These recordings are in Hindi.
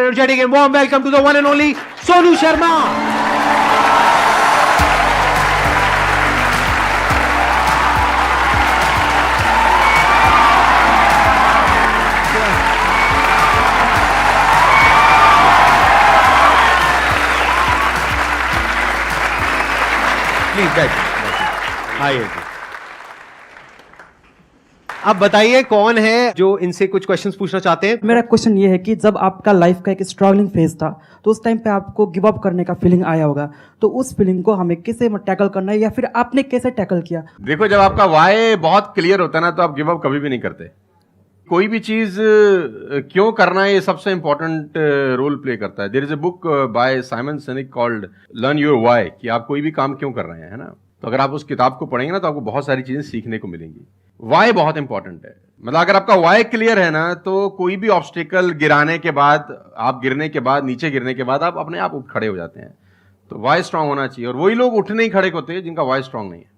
energetic and warm welcome to the one and only Sonu Sharma. Please बैठ आइए। अब बताइए कौन है जो इनसे कुछ क्वेश्चंस पूछना चाहते हैं। मेरा क्वेश्चन ये है कि जब आपका लाइफ का एक स्ट्रगलिंग फेज था तो उस टाइम पे आपको गिव अप करने का फीलिंग आया होगा, तो उस फीलिंग को हमें कैसे टैकल करना है या फिर आपने कैसे टैकल किया? देखो, जब आपका वाई बहुत क्लियर होता है ना तो आप गिव अप कभी भी नहीं करते। कोई भी चीज क्यों करना है ये सबसे इंपॉर्टेंट रोल प्ले करता है। There is a book by Simon Sinek called learn your why, कि आप कोई भी काम क्यों कर रहे हैं, है ना। तो अगर आप उस किताब को पढ़ेंगे ना तो आपको बहुत सारी चीजें सीखने को मिलेंगी। वाई बहुत इंपॉर्टेंट है। मतलब अगर आपका वाई क्लियर है ना तो कोई भी ऑब्स्टिकल गिराने के बाद, आप गिरने के बाद, नीचे गिरने के बाद आप अपने आप उठ खड़े हो जाते हैं। तो वाई स्ट्रांग होना चाहिए, और वही लोग उठ नहीं खड़े होते हैं जिनका वाई स्ट्रांग नहीं है।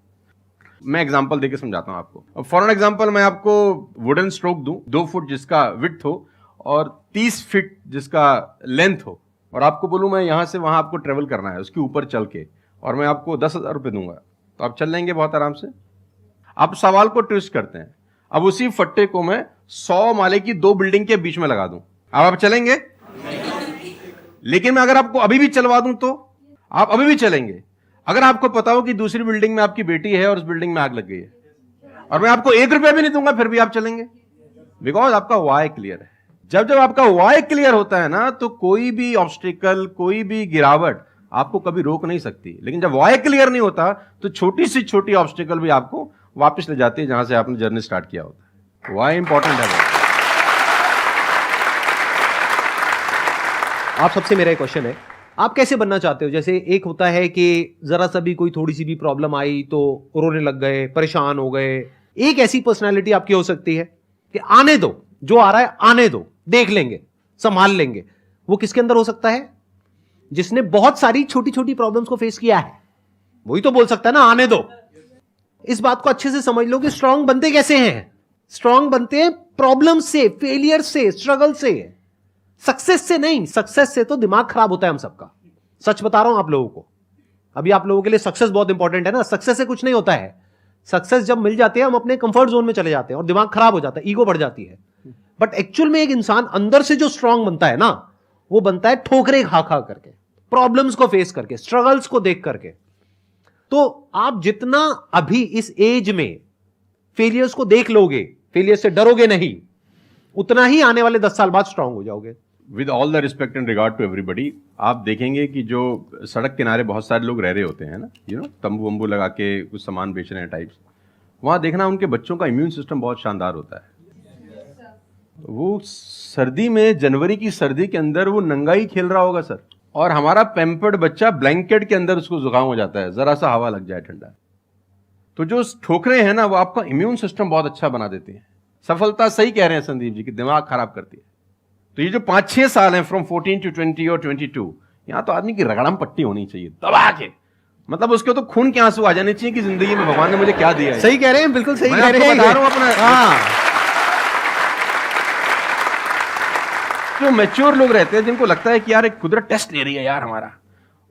मैं एग्जांपल देके समझाता हूं आपको। अब फॉर एन एग्जांपल मैं आपको वुडन स्ट्रोक दूं, 2 फुट जिसका विड्थ हो और 30 फीट जिसका लेंथ हो, और आपको बोलूं मैं यहां से वहां आपको ट्रेवल करना है उसके ऊपर चल के, और मैं आपको 10,000 रुपये दूंगा, तो आप चल लेंगे बहुत आराम से। आप सवाल को ट्विस्ट करते हैं। अब उसी फट्टे को मैं 100 माले की 2 बिल्डिंग के बीच में लगा दूं, अब आप चलेंगे? लेकिन मैं अगर आपको अभी भी चलवा दूं तो आप अभी भी चलेंगे। अगर आपको पता हो कि दूसरी बिल्डिंग में आपकी बेटी है और उस बिल्डिंग में आग लग गई है, और मैं आपको 1 रुपया भी नहीं दूंगा, फिर भी आप चलेंगे? बिकॉज आपका वाई क्लियर है। जब जब आपका वाई क्लियर होता है ना तो कोई भी ऑब्स्टिकल, कोई भी गिरावट आपको कभी रोक नहीं सकती। लेकिन जब वाई क्लियर नहीं होता तो छोटी से छोटी ऑब्स्टिकल भी आपको वापस ले जाती है जहां से आपने जर्नी स्टार्ट किया होता है। वाई इंपॉर्टेंट है। आप सबसे मेरा एक क्वेश्चन है, आप कैसे बनना चाहते हो? जैसे एक होता है कि जरा सा भी कोई थोड़ी सी भी प्रॉब्लम आई तो रोने लग गए, परेशान हो गए। एक ऐसी पर्सनालिटी आपकी हो सकती है कि आने दो, जो आ रहा है आने दो, देख लेंगे, संभाल लेंगे। वो किसके अंदर हो सकता है? जिसने बहुत सारी छोटी छोटी प्रॉब्लम्स को फेस किया है, वही तो बोल सकता है ना आने दो। इस बात को अच्छे से समझ लो कि स्ट्रांग बनते कैसे हैं। स्ट्रांग बनते हैं प्रॉब्लम से, फेलियर से, स्ट्रगल से, सक्सेस से नहीं। सक्सेस से तो दिमाग खराब होता है हम सबका। सच बता रहा हूं आप लोगों को। अभी आप लोगों के लिए सक्सेस बहुत इंपॉर्टेंट है ना। सक्सेस से कुछ नहीं होता है। सक्सेस जब मिल जाती है हम अपने कंफर्ट जोन में चले जाते हैं और दिमाग खराब हो जाता है, ईगो बढ़ जाती है। बट एक्चुअल में एक इंसान अंदर से जो स्ट्रांग बनता है ना, वो बनता है ठोकरे खा खा करके, प्रॉब्लम्स को फेस करके, स्ट्रगल्स को देख करके। तो आप जितना अभी इस एज में फेलियर्स को देख लोगे, फेलियर से डरोगे नहीं, उतना ही आने वाले 10 साल बाद स्ट्रांग हो जाओगे। With all the respect and regard to everybody, आप देखेंगे कि जो सड़क किनारे बहुत सारे लोग रह रहे होते हैं ना, तंबू वंबू लगा के कुछ सामान बेच रहे हैं टाइप्स, वहां देखना उनके बच्चों का इम्यून सिस्टम बहुत शानदार होता है। वो सर्दी में, जनवरी की सर्दी के अंदर वो नंगा ही खेल रहा होगा सर, और हमारा पैम्पर्ड बच्चा ब्लैंकेट के अंदर उसको जुकाम हो जाता है जरा सा हवा लग जाए ठंडा। तो जो ठोकरे हैं ना वो आपका इम्यून सिस्टम बहुत अच्छा बना देते हैं। सफलता, सही कह रहे हैं संदीप जी, कि दिमाग खराब करती है। तो ये जो 5-6 साल हैं फ्रॉम 14 to 20 और 22, यहां तो आदमी की रगड़म पट्टी होनी चाहिए दबा के। मतलब उसके तो खून के आंसू आ जाने चाहिए कि जिंदगी में भगवान ने मुझे क्या दिया है। सही कह रहे हैं, बिल्कुल सही कह रहे हैं। बता रहा हूं अपना। हाँ, जो मैच्योर लोग रहते हैं जिनको लगता है कि यार एक कुदरत टेस्ट ले रही है यार हमारा,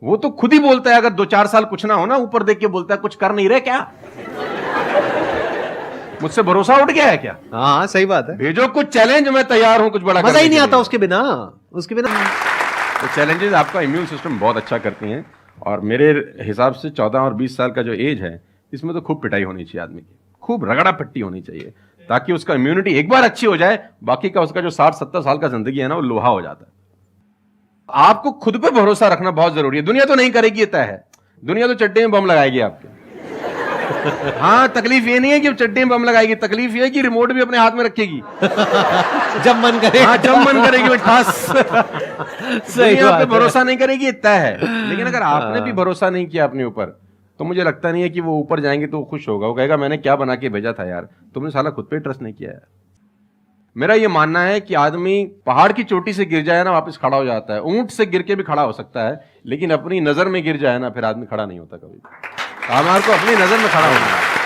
वो तो खुद ही बोलता है, अगर 2-4 साल कुछ ना हो ना, ऊपर देख के बोलता है कुछ कर नहीं रहे क्या, मुझसे भरोसा उठ गया है क्या? हाँ सही बात है। भेजो कुछ चैलेंज, मैं तैयार हूं कुछ बड़ा। मजा ही नहीं आता उसके बिना। तो चैलेंजेस आपका इम्यून सिस्टम बहुत अच्छा करती हैं, और मेरे हिसाब से 14 और 20 साल का जो एज है, इसमें तो खूब पिटाई होनी चाहिए आदमी की, खूब रगड़ा पट्टी होनी चाहिए, ताकि उसका इम्यूनिटी एक बार अच्छी हो जाए, बाकी का उसका जो 60-70 साल का जिंदगी है ना वो लोहा हो जाता है। आपको खुद पे भरोसा रखना बहुत जरूरी है। दुनिया तो नहीं करेगी, ये तय है। दुनिया तो चड्डे में बम लगाएगी आपके। हाँ, तकलीफ ये नहीं है कि चड्डे में बम लगाएगी, तकलीफ ये है कि रिमोट भी अपने हाथ में रखेगी जब मन करे। हाँ, जब मन करेगी ठास। दुनिया पे भरोसा नहीं करेगी, ये तय है। लेकिन अगर आपने भी भरोसा नहीं किया अपने ऊपर, तो मुझे लगता नहीं है कि वो ऊपर जाएंगे तो खुश होगा। वो कहेगा मैंने क्या बना के भेजा था यार, तुमने साला खुद पे ट्रस्ट नहीं किया यार। मेरा ये मानना है कि आदमी पहाड़ की चोटी से गिर जाए ना, वापस खड़ा हो जाता है। ऊंट से गिर के भी खड़ा हो सकता है, लेकिन अपनी नजर में गिर जाए ना, फिर आदमी खड़ा नहीं होता कभी। हमारे को अपनी नजर में खड़ा होना है।